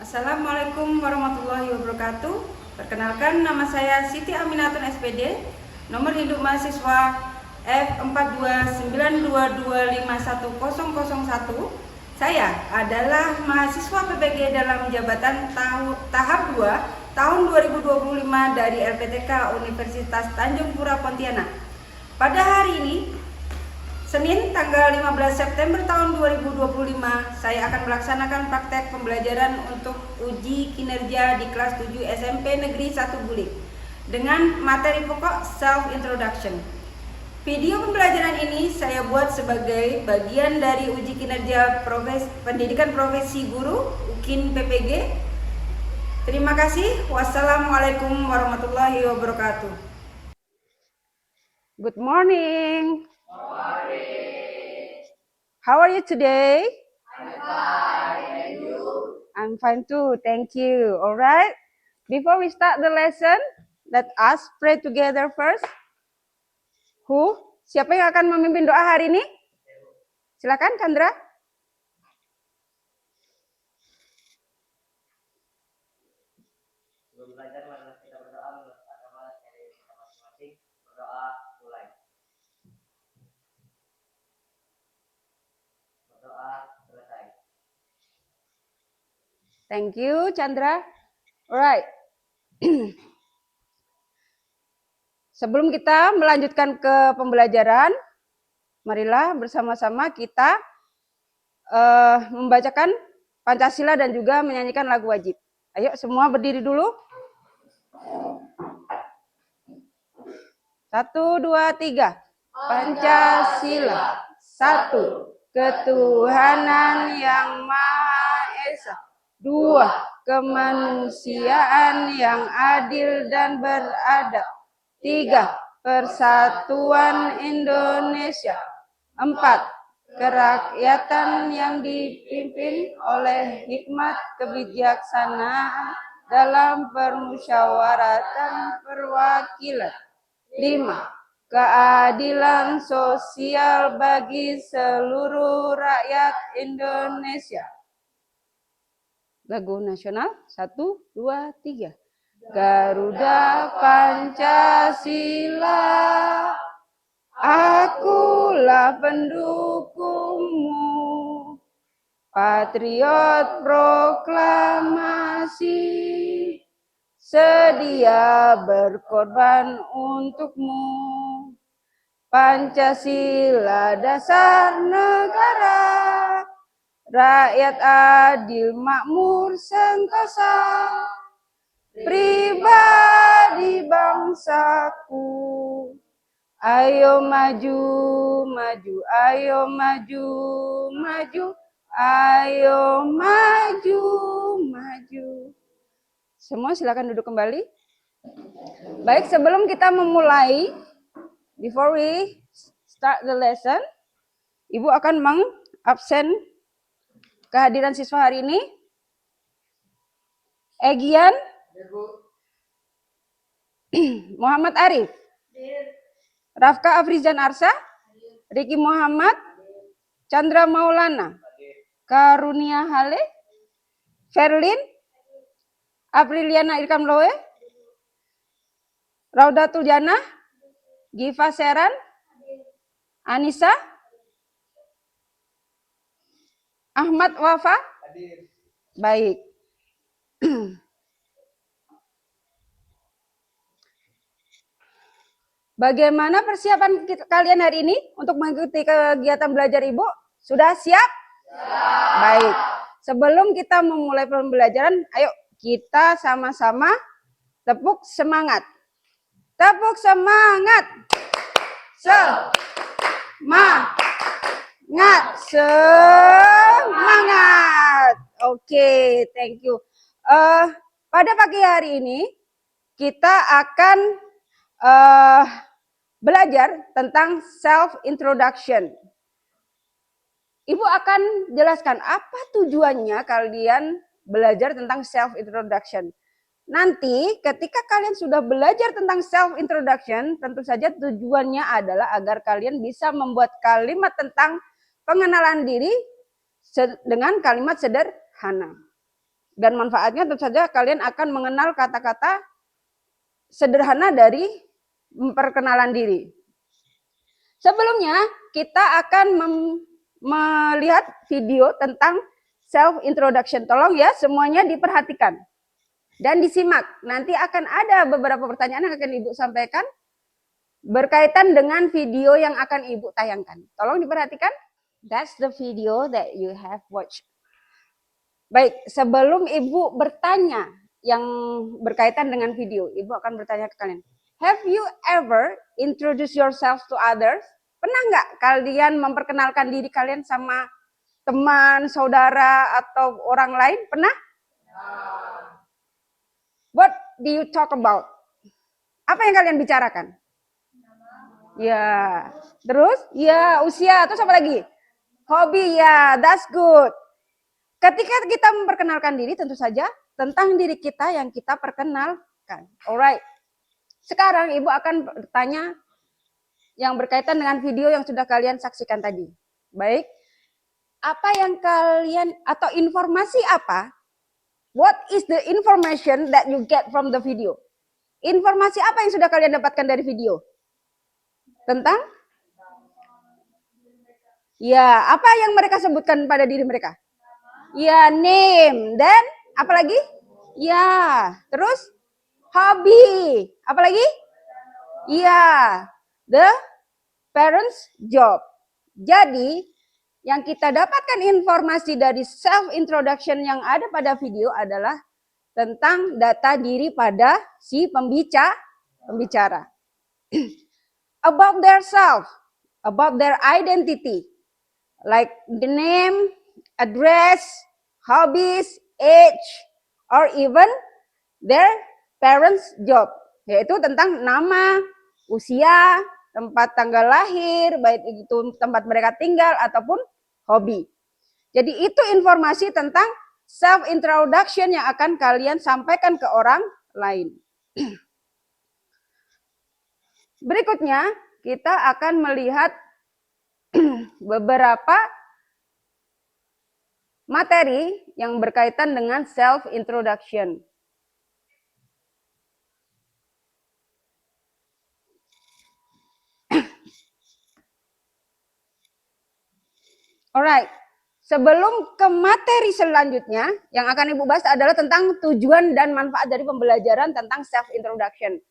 Assalamualaikum warahmatullahi wabarakatuh. Perkenalkan, nama saya Siti Aminatun SPD, nomor induk mahasiswa F4292251001. Saya adalah mahasiswa PPG dalam jabatan tahap 2 tahun 2025 dari LPTK Universitas Tanjung Pura Pontianak. Pada hari ini, Senin tanggal 15 September tahun 2025, saya akan melaksanakan praktek pembelajaran untuk uji kinerja di kelas 7 SMP Negeri 1 Bulik dengan materi pokok Self Introduction. Video pembelajaran ini saya buat sebagai bagian dari uji kinerja pendidikan profesi guru UKIN PPG. Terima kasih. Wassalamualaikum warahmatullahi wabarakatuh. Good morning. How are you today? I'm fine, and you? I'm fine too, thank you. Alright, before we start the lesson, let us pray together first. Who? Siapa yang akan memimpin doa hari ini? Silakan, Chandra. Sebelum belajar, mari kita berdoa menurut agama dari kita masing-masing. Berdoa mulai. Berdoa selesai. Thank you, Chandra. Alright. Sebelum kita melanjutkan ke pembelajaran, marilah bersama-sama kita membacakan Pancasila dan juga menyanyikan lagu wajib. Ayo semua berdiri dulu. 1, 2, 3. Pancasila. 1. Ketuhanan yang Maha Esa. 2. Kemanusiaan yang adil dan beradab. 3. Persatuan Indonesia. 4. Kerakyatan yang dipimpin oleh hikmat kebijaksanaan dalam permusyawaratan perwakilan. 5. Keadilan sosial bagi seluruh rakyat Indonesia. Lagu nasional 1, 2, 3. Garuda Pancasila, akulah pendukungmu. Patriot proklamasi, sedia berkorban untukmu. Pancasila dasar negara, rakyat adil makmur sentosa, pribadi bangsaku. Ayo maju, maju, ayo maju, maju, ayo maju, maju. Semua silakan duduk kembali. Baik, sebelum kita memulai, before we start the lesson, Ibu akan mengabsen kehadiran siswa hari ini. Egyan Muhammad Arif, Rafka Afrizan Arsa, Riki Muhammad, Chandra Maulana, Karunia Hale, Ferlin, Apriliana Irkam Loe, Raudatul Jannah, Giva Seran, Anissa, Ahmad Wafa. Baik. Bagaimana persiapan kalian hari ini untuk mengikuti kegiatan belajar Ibu? Sudah siap? Baik. Sebelum kita memulai pembelajaran, ayo kita sama-sama tepuk semangat. Tepuk semangat. Semangat. Semangat. Oke, thank you. Pada pagi hari ini kita akan belajar tentang self introduction. Ibu akan jelaskan apa tujuannya kalian belajar tentang self introduction. Nanti ketika kalian sudah belajar tentang self introduction, tentu saja tujuannya adalah agar kalian bisa membuat kalimat tentang pengenalan diri dengan kalimat sederhana. Dan manfaatnya tentu saja kalian akan mengenal kata-kata sederhana dari memperkenalan diri. Sebelumnya, kita akan melihat video tentang self-introduction. Tolong ya, semuanya diperhatikan dan disimak. Nanti akan ada beberapa pertanyaan yang akan Ibu sampaikan berkaitan dengan video yang akan Ibu tayangkan. Tolong diperhatikan. That's the video that you have watched. Baik, sebelum Ibu bertanya yang berkaitan dengan video, Ibu akan bertanya ke kalian. Have you ever introduce yourself to others? Pernah nggak kalian memperkenalkan diri kalian sama teman, saudara, atau orang lain? Pernah? What do you talk about? Apa yang kalian bicarakan? Ya, terus? Ya, usia. Terus apa lagi? Hobi, ya, that's good. Ketika kita memperkenalkan diri, tentu saja tentang diri kita yang kita perkenalkan. Alright. Sekarang Ibu akan bertanya yang berkaitan dengan video yang sudah kalian saksikan tadi. Baik. Apa yang kalian, atau informasi apa? What is the information that you get from the video? Informasi apa yang sudah kalian dapatkan dari video? Tentang? Ya, apa yang mereka sebutkan pada diri mereka? Ya, name. Dan apa lagi? Ya, terus hobi. Apa lagi? Ya, the parents job. Jadi, yang kita dapatkan informasi dari self introduction yang ada pada video adalah tentang data diri pada si pembicara. About their self, about their identity, like the name, address, hobbies, age, or even their parents' job, yaitu tentang nama, usia, tempat tanggal lahir, baik itu tempat mereka tinggal ataupun hobi. Jadi itu informasi tentang self-introduction yang akan kalian sampaikan ke orang lain. Berikutnya, kita akan melihat beberapa materi yang berkaitan dengan self-introduction. Alright, sebelum ke materi selanjutnya, yang akan Ibu bahas adalah tentang tujuan dan manfaat dari pembelajaran tentang self-introduction.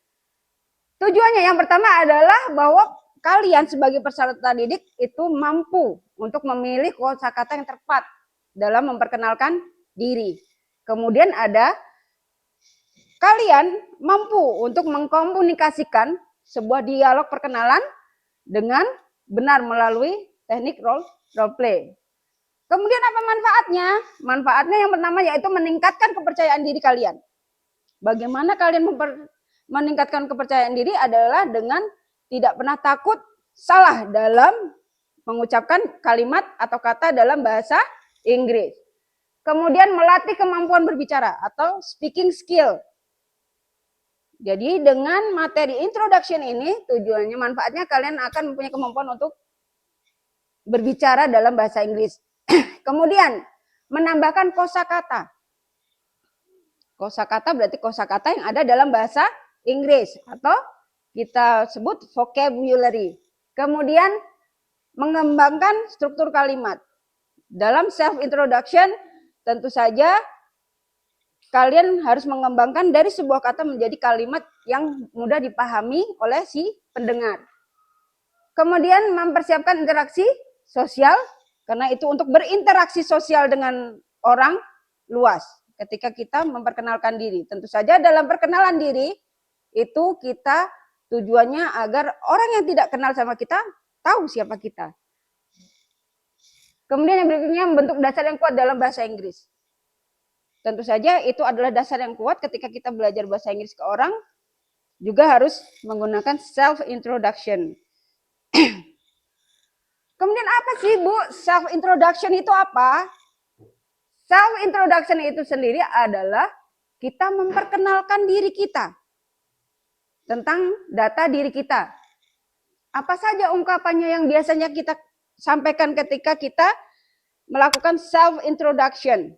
Tujuannya yang pertama adalah bahwa kalian sebagai peserta didik itu mampu untuk memilih kosakata yang tepat dalam memperkenalkan diri. Kemudian ada kalian mampu untuk mengkomunikasikan sebuah dialog perkenalan dengan benar melalui teknik role play. Kemudian apa manfaatnya? Manfaatnya yang pertama yaitu meningkatkan kepercayaan diri kalian. Bagaimana kalian meningkatkan kepercayaan diri adalah dengan tidak pernah takut salah dalam mengucapkan kalimat atau kata dalam bahasa Inggris. Kemudian melatih kemampuan berbicara atau speaking skill. Jadi dengan materi introduction ini tujuannya manfaatnya kalian akan mempunyai kemampuan untuk berbicara dalam bahasa Inggris. Kemudian menambahkan kosakata. Kosakata berarti kosakata yang ada dalam bahasa Inggris atau kita sebut vocabulary. Kemudian mengembangkan struktur kalimat. Dalam self introduction tentu saja kalian harus mengembangkan dari sebuah kata menjadi kalimat yang mudah dipahami oleh si pendengar. Kemudian mempersiapkan interaksi sosial, karena itu untuk berinteraksi sosial dengan orang luas ketika kita memperkenalkan diri. Tentu saja dalam perkenalan diri itu kita tujuannya agar orang yang tidak kenal sama kita tahu siapa kita. Kemudian yang berikutnya membentuk dasar yang kuat dalam bahasa Inggris. Tentu saja itu adalah dasar yang kuat ketika kita belajar bahasa Inggris ke orang, juga harus menggunakan self introduction. Kemudian apa sih Bu? Self introduction itu apa? Self introduction itu sendiri adalah kita memperkenalkan diri kita. Tentang data diri kita. Apa saja ungkapannya yang biasanya kita sampaikan ketika kita melakukan self introduction?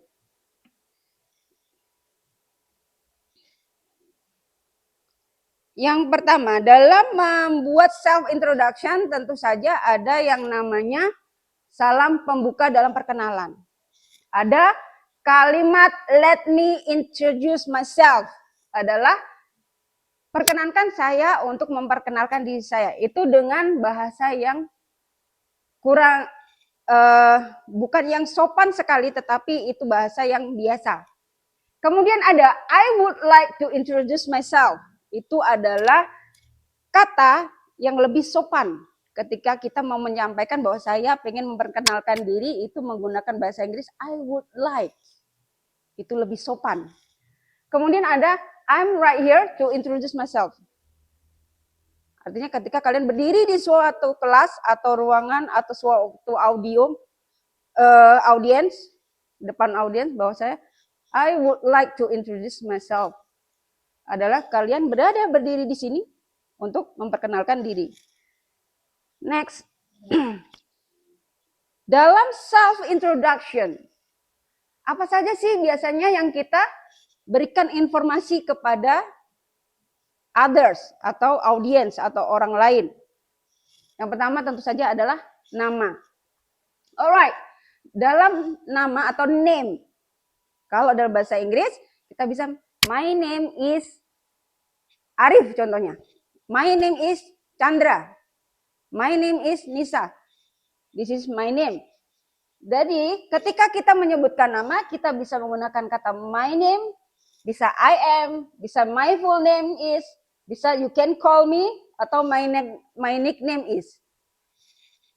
Yang pertama, dalam membuat self introduction tentu saja ada yang namanya salam pembuka dalam perkenalan. Ada kalimat let me introduce myself, adalah perkenankan saya untuk memperkenalkan diri saya. Itu dengan bahasa yang kurang bukan yang sopan sekali, tetapi itu bahasa yang biasa. Kemudian ada I would like to introduce myself. Itu adalah kata yang lebih sopan ketika kita mau menyampaikan bahwa saya pengen memperkenalkan diri, itu menggunakan bahasa Inggris I would like. Itu lebih sopan. Kemudian ada I'm right here to introduce myself. Artinya ketika kalian berdiri di suatu kelas atau ruangan atau suatu audience, depan audiens, bahwa saya I would like to introduce myself. Adalah kalian berdiri di sini untuk memperkenalkan diri. Next. Dalam self introduction, apa saja sih biasanya yang kita berikan informasi kepada others atau audience atau orang lain? Yang pertama tentu saja adalah nama. Alright, dalam nama atau name. Kalau dalam bahasa Inggris kita bisa my name is Arif contohnya. My name is Chandra. My name is Nisa. This is my name. Jadi ketika kita menyebutkan nama, kita bisa menggunakan kata my name, bisa I am, bisa my full name is, bisa you can call me, atau my nickname is.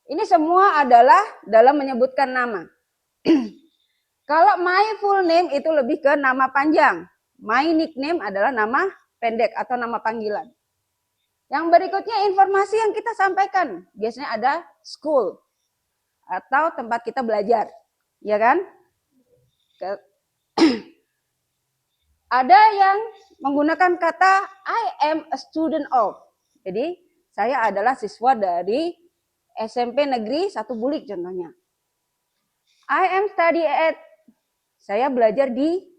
Ini semua adalah dalam menyebutkan nama. Kalau my full name itu lebih ke nama panjang. My nickname adalah nama pendek atau nama panggilan. Yang berikutnya informasi yang kita sampaikan. Biasanya ada school atau tempat kita belajar. Ya kan? Ada yang menggunakan kata I am a student of. Jadi saya adalah siswa dari SMP Negeri 1 Bulik contohnya. I am study at. Saya belajar di.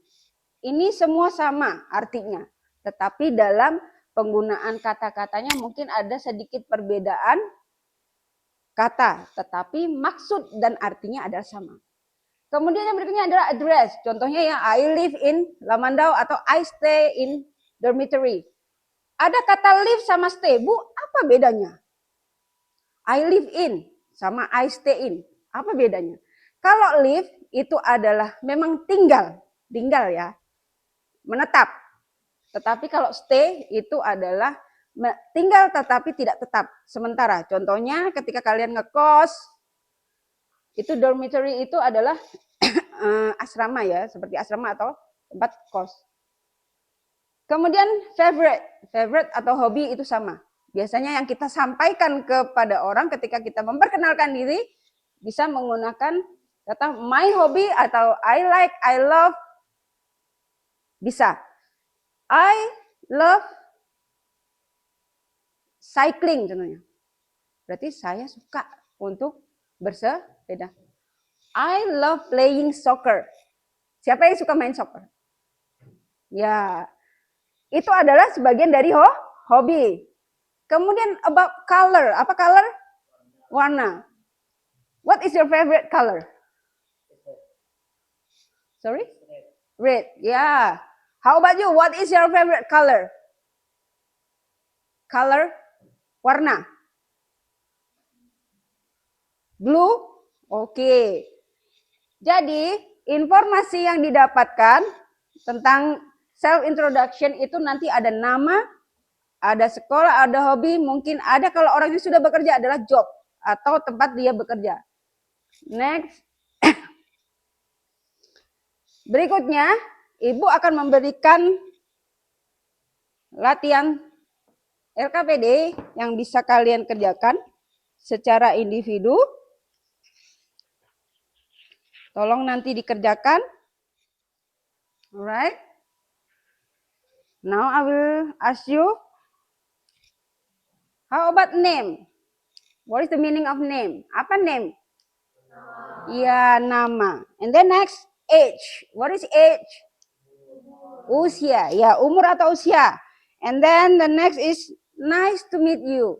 Ini semua sama artinya. Tetapi dalam penggunaan kata-katanya mungkin ada sedikit perbedaan kata. Tetapi maksud dan artinya adalah sama. Kemudian yang berikutnya adalah address. Contohnya ya, I live in Lamandau atau I stay in dormitory. Ada kata live sama stay. Bu, apa bedanya? I live in sama I stay in. Apa bedanya? Kalau live itu adalah memang tinggal ya, menetap. Tetapi kalau stay itu adalah tinggal tetapi tidak tetap, sementara. Contohnya ketika kalian ngekos, itu dormitory itu adalah asrama ya, seperti asrama atau tempat kos. Kemudian favorite atau hobi itu sama. Biasanya yang kita sampaikan kepada orang ketika kita memperkenalkan diri bisa menggunakan kata my hobby atau I like, I love. Bisa. I love cycling contohnya. Berarti saya suka untuk bersepeda. I love playing soccer. Siapa yang suka main soccer? Ya, itu adalah sebagian dari hobi. Kemudian about color. Apa color? Warna. What is your favorite color? Sorry? Red. Yeah. How about you? What is your favorite color? Color? Warna. Blue? Oke. Jadi, informasi yang didapatkan tentang self introduction itu nanti ada nama, ada sekolah, ada hobi, mungkin ada kalau orang yang sudah bekerja adalah job atau tempat dia bekerja. Next. Berikutnya, Ibu akan memberikan latihan LKPD yang bisa kalian kerjakan secara individu. Tolong nanti dikerjakan. Alright. Now I will ask you, how about name? What is the meaning of name? Apa name? Ya, nama. And then next, age. What is age? Usia. Ya, umur atau usia. And then the next is nice to meet you.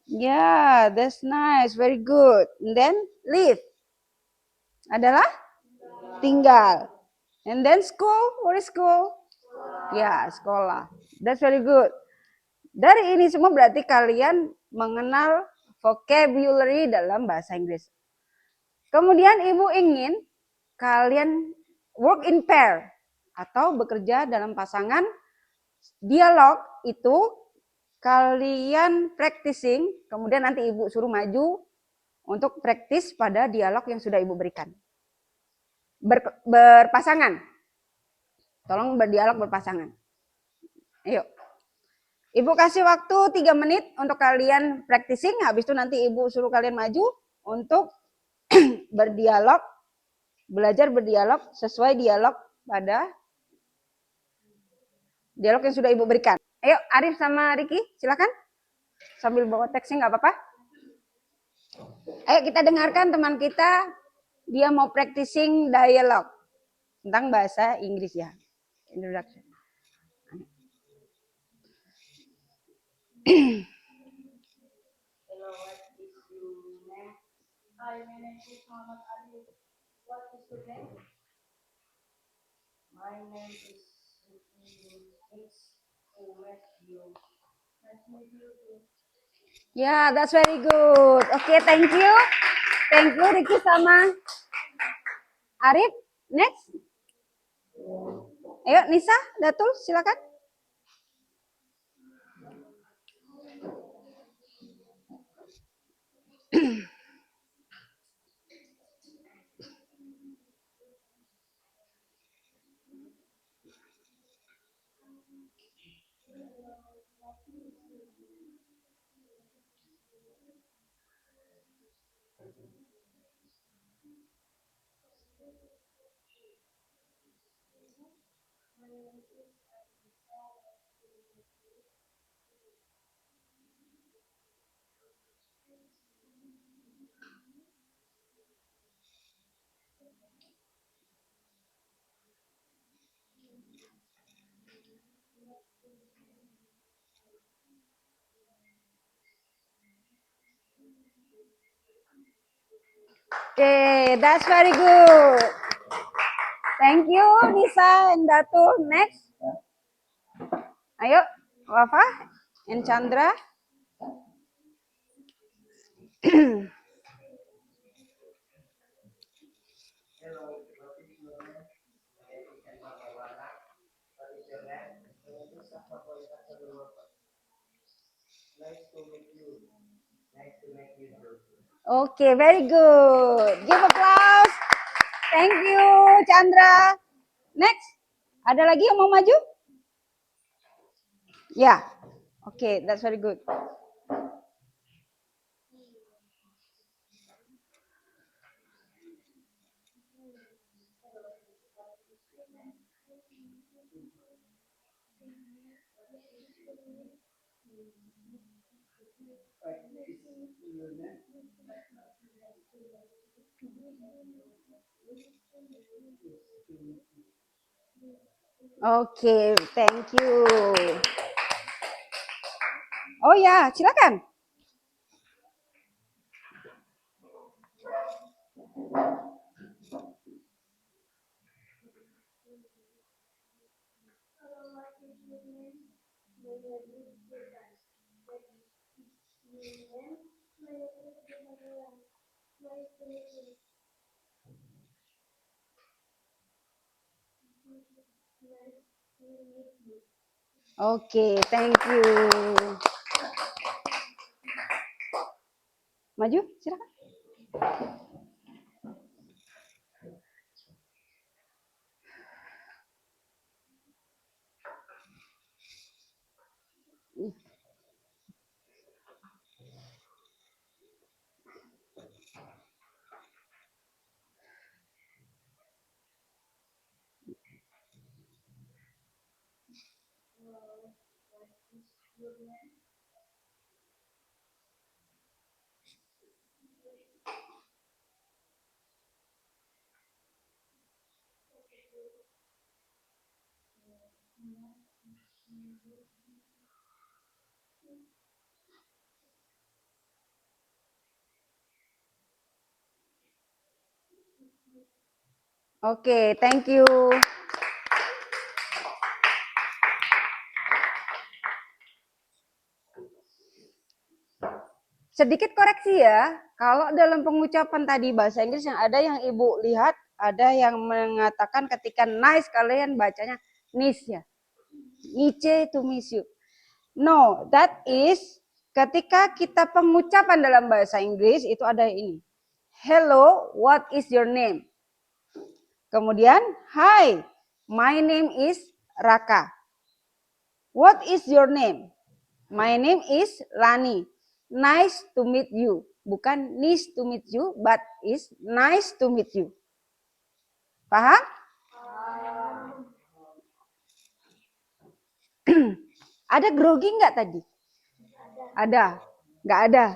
Yeah, that's nice. Very good. And then live adalah tinggal. And then school, what is school? Ya, sekolah. That's very good. Dari ini semua berarti kalian mengenal vocabulary dalam bahasa Inggris. Kemudian ibu ingin kalian work in pair atau bekerja dalam pasangan. Dialog itu kalian practicing, kemudian nanti ibu suruh maju untuk praktis pada dialog yang sudah ibu berikan. Berpasangan. Tolong berdialog berpasangan. Ayo. Ibu kasih waktu 3 menit untuk kalian practicing, habis itu nanti ibu suruh kalian maju untuk berdialog, belajar berdialog sesuai dialog pada dialog yang sudah ibu berikan. Ayo Arif sama Riki, silakan. Sambil bawa teksnya nggak apa-apa. Ayo kita dengarkan teman kita, dia mau practicing dialog tentang bahasa Inggris ya. Introduction. Hello, what is your name? Hi, my name is Muhammad Ali. What is your name? My name is Matthew. Nice to meet you too. Yeah, that's very good. Okay, thank you. Thank you Ricky sama Arif. Next. Ayo Nisa, Datul, silakan. Okay, that's very good. Thank you Nisa and Datul. Next. Ayo, Wafa and Chandra. Hello, what is your name? My name is Emma Maulana. What is your name? My name is Ahmad Wajid Abdul. Nice to meet you. Nice to meet you too. Okay, very good. Give applause. Thank you, Chandra. Next. Ada lagi yang mau maju? Ya. Yeah. Okay, that's very good. Okay, thank you. Oh ya, silakan. Okay, thank you. Maju, silakan. Oke, thank you. Sedikit koreksi ya, kalau dalam pengucapan tadi bahasa Inggris yang ada yang Ibu lihat, ada yang mengatakan ketika nice kalian bacanya nice ya. Nice to miss you. No, that is ketika kita pengucapan dalam bahasa Inggris itu ada ini. Hello, what is your name? Kemudian, hi, my name is Raka. What is your name? My name is Lani. Nice to meet you. Bukan nice to meet you, but is nice to meet you. Paham? Ada grogi nggak tadi? Ada. Nggak ada.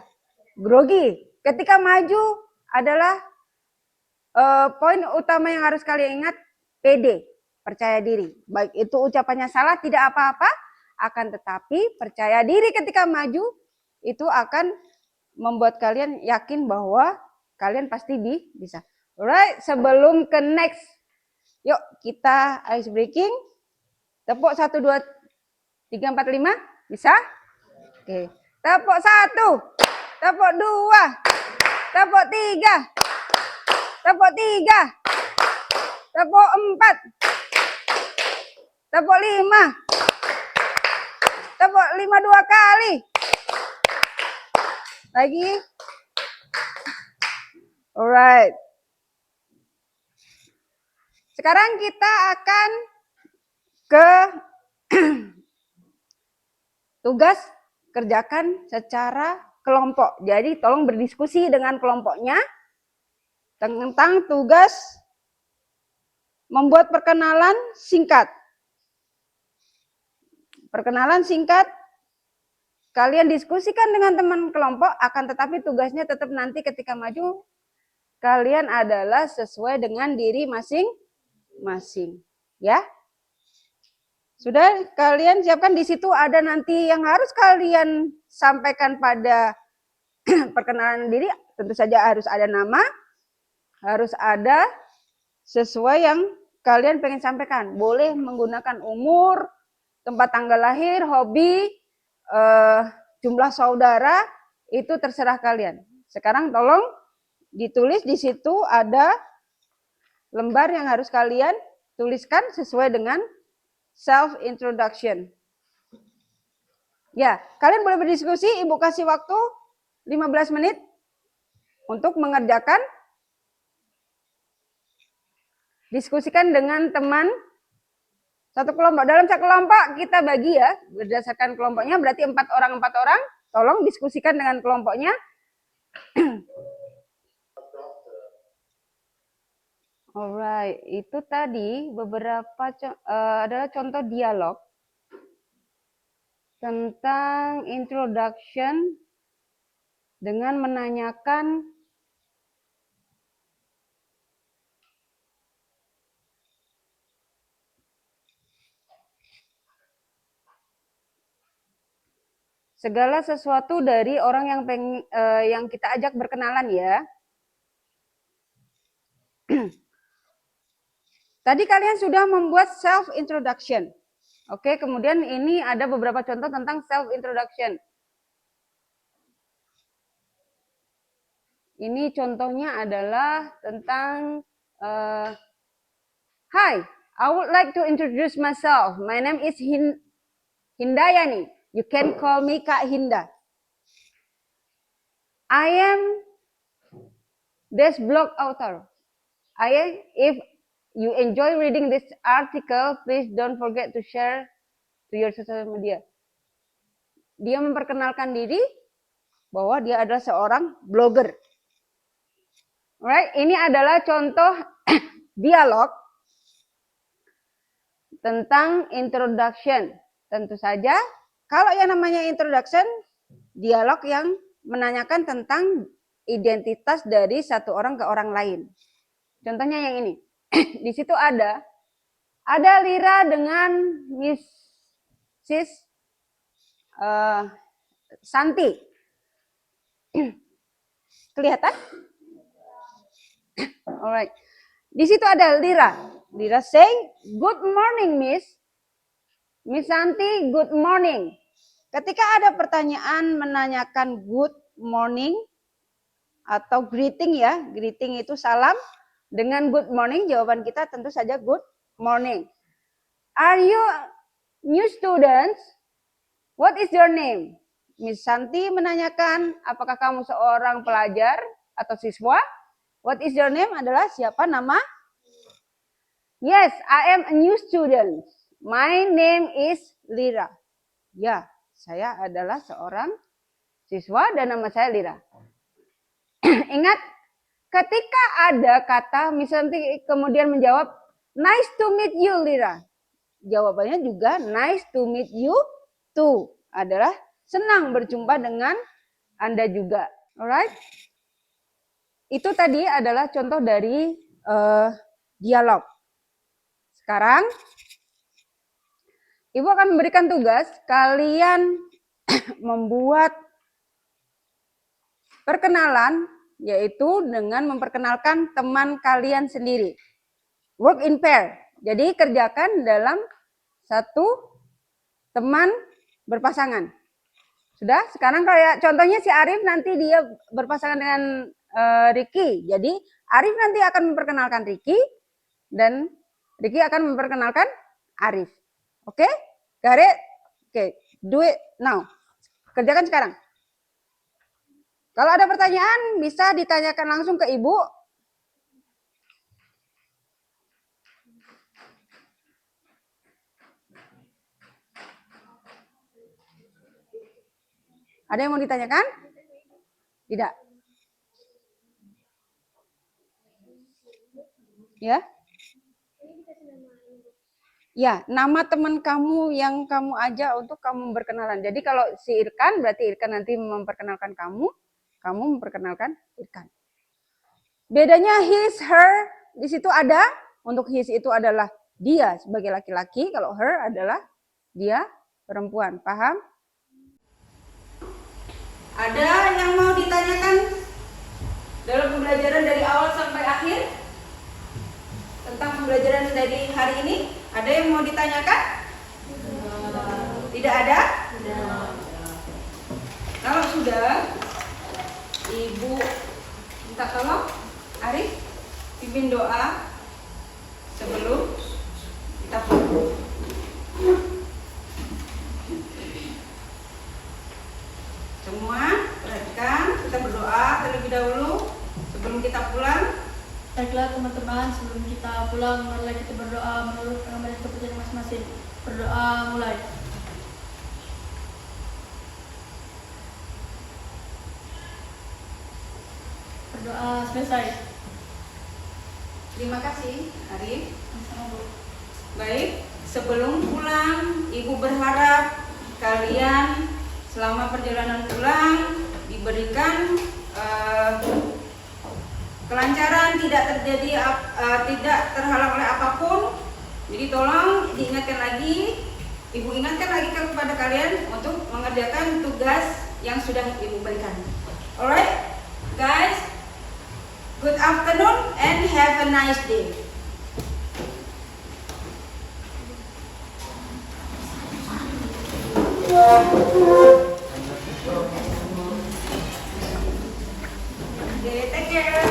Grogi. Ketika maju adalah poin utama yang harus kalian ingat, pede, percaya diri. Baik itu ucapannya salah tidak apa-apa, akan tetapi percaya diri ketika maju itu akan membuat kalian yakin bahwa kalian pasti bisa. Alright, sebelum ke next, yuk kita ice breaking. Tepuk 1, 2, 3, 4, 5, bisa? Oke. Tepuk 1, tepuk 2, tepuk 3, tepuk 3, tepuk 4, tepuk 5, tepuk 5 2 kali. Lagi. Alright. Sekarang kita akan ke tugas kerjakan secara kelompok. Jadi tolong berdiskusi dengan kelompoknya tentang tugas membuat perkenalan singkat. Perkenalan singkat kalian diskusikan dengan teman kelompok, akan tetapi tugasnya tetap nanti ketika maju kalian adalah sesuai dengan diri masing-masing, ya. Sudah kalian siapkan, di situ ada nanti yang harus kalian sampaikan pada perkenalan diri, tentu saja harus ada nama, harus ada sesuai yang kalian pengen sampaikan. Boleh menggunakan umur, tempat tanggal lahir, hobi, jumlah saudara, itu terserah kalian. Sekarang tolong ditulis, di situ ada lembar yang harus kalian tuliskan sesuai dengan self introduction. Ya, kalian boleh berdiskusi, Ibu kasih waktu 15 menit untuk mengerjakan. Diskusikan dengan teman satu kelompok. Dalam satu kelompok kita bagi ya, berdasarkan kelompoknya, berarti 4 orang. Tolong diskusikan dengan kelompoknya. Alright, itu tadi beberapa adalah contoh dialog tentang introduction dengan menanyakan segala sesuatu dari orang yang kita ajak berkenalan ya. Tadi kalian sudah membuat self introduction. Oke, kemudian ini ada beberapa contoh tentang self introduction. Ini contohnya adalah tentang Hi, I would like to introduce myself. My name is Hindayani. You can call me Kak Hinda. I am this blog author. If you enjoy reading this article, please don't forget to share to your social media. Dia memperkenalkan diri bahwa dia adalah seorang blogger. Alright, ini adalah contoh dialog tentang introduction. Tentu saja, kalau yang namanya introduction, dialog yang menanyakan tentang identitas dari satu orang ke orang lain. Contohnya yang ini. Di situ ada Lira dengan Miss Sis Santi. Kelihatan? Alright. Di situ ada Lira. Lira say, good morning, Miss. Miss Santi, good morning. Ketika ada pertanyaan menanyakan good morning atau greeting ya, greeting itu salam. Dengan good morning, jawaban kita tentu saja good morning. Are you new students? What is your name? Miss Santi menanyakan, apakah kamu seorang pelajar atau siswa? What is your name adalah siapa nama? Yes, I am a new student. My name is Lira. Ya, saya adalah seorang siswa dan nama saya Lira. Ingat, ketika ada kata, misalnya kemudian menjawab, nice to meet you, Lira. Jawabannya juga nice to meet you too. Adalah senang berjumpa dengan Anda juga. Alright? Itu tadi adalah contoh dari dialog. Sekarang, Ibu akan memberikan tugas, kalian membuat perkenalan, yaitu dengan memperkenalkan teman kalian sendiri. Work in pair. Jadi kerjakan dalam satu teman berpasangan. Sudah? Sekarang kayak contohnya si Arif nanti dia berpasangan dengan Ricky. Jadi Arif nanti akan memperkenalkan Ricky dan Ricky akan memperkenalkan Arif. Oke? Got it? Oke, do it now. Kerjakan sekarang. Kalau ada pertanyaan, bisa ditanyakan langsung ke Ibu. Ada yang mau ditanyakan? Tidak? Ya? Ya, nama teman kamu yang kamu ajak untuk kamu berkenalan. Jadi kalau si Irkan, berarti Irkan nanti memperkenalkan kamu memperkenalkan Irkan. Bedanya his, her, di situ ada. Untuk his itu adalah dia sebagai laki-laki, kalau her adalah dia perempuan. Paham? Ada yang mau ditanyakan dalam pembelajaran dari awal sampai akhir? Tentang pembelajaran dari hari ini? Ada yang mau ditanyakan? Tidak ada? Kalau sudah, Ibu minta tolong Arif pimpin doa sebelum kita pulang. Semua perhatikan, kita berdoa terlebih dahulu sebelum kita pulang. Baiklah teman-teman, sebelum kita pulang, marilah kita berdoa menurut agama dan kepercayaan masing-masing. Berdoa mulai. Berdoa selesai. Terima kasih, Arif. Baik, sebelum pulang, Ibu berharap kalian selama perjalanan pulang diberikan kelancaran, tidak terjadi tidak terhalang oleh apapun. Jadi tolong diingatkan lagi, Ibu ingatkan lagi kepada kalian untuk mengerjakan tugas yang sudah Ibu berikan. Alright, guys, good afternoon and have a nice day. Okay, take care.